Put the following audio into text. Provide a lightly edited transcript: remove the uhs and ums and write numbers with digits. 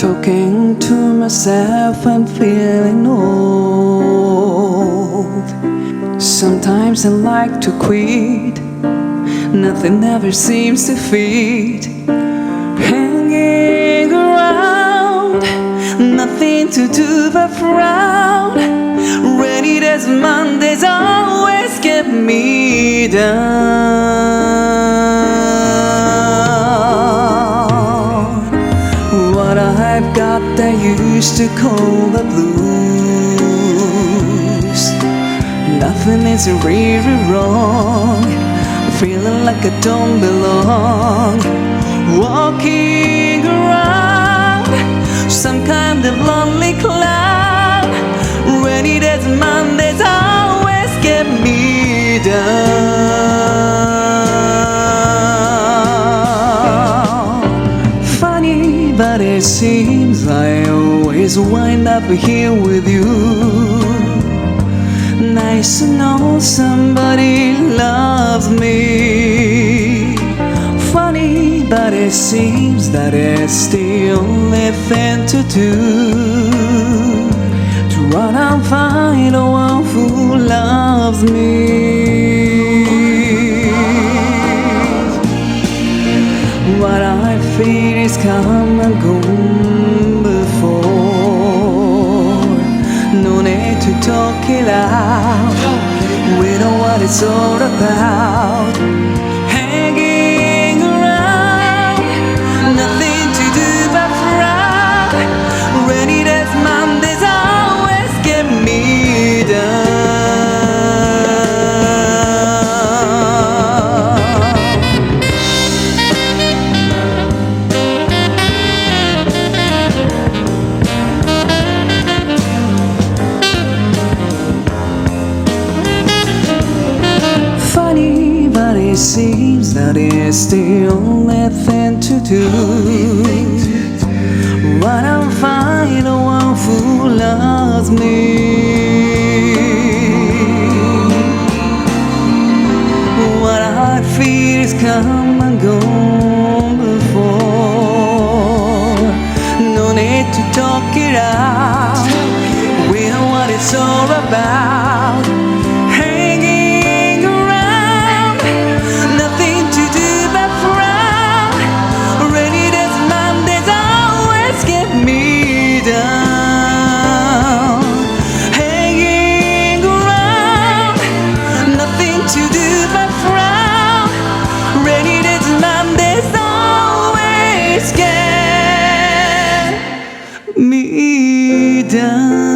Talking to myself and feeling old. Sometimes I like to quit. Nothing ever seems to fit. Hanging around, nothing to do but frown. Rainy days, Mondays always get me down. What I've got they used to call the blues. Nothing is really wrong. Feeling like I don't belong. Walking around some kind of lonely cloud. Rainy days, Mondays always get me down. Funny, but it seems I always wind up here with you. Nice to know somebody loves me. Funny, but it seems that it's the only thing to do, to run and find a one who loves me. What I feel is come and gone before. No need to talk it out. We know what it's all about. Hanging around, nothing to do but frown. Rainy days, Mondays always get me down. It seems that it's the only thing to do. Run and find a one who loves me. What I feel is come and gone before. No need to talk it out. We know what it's all about. Me down.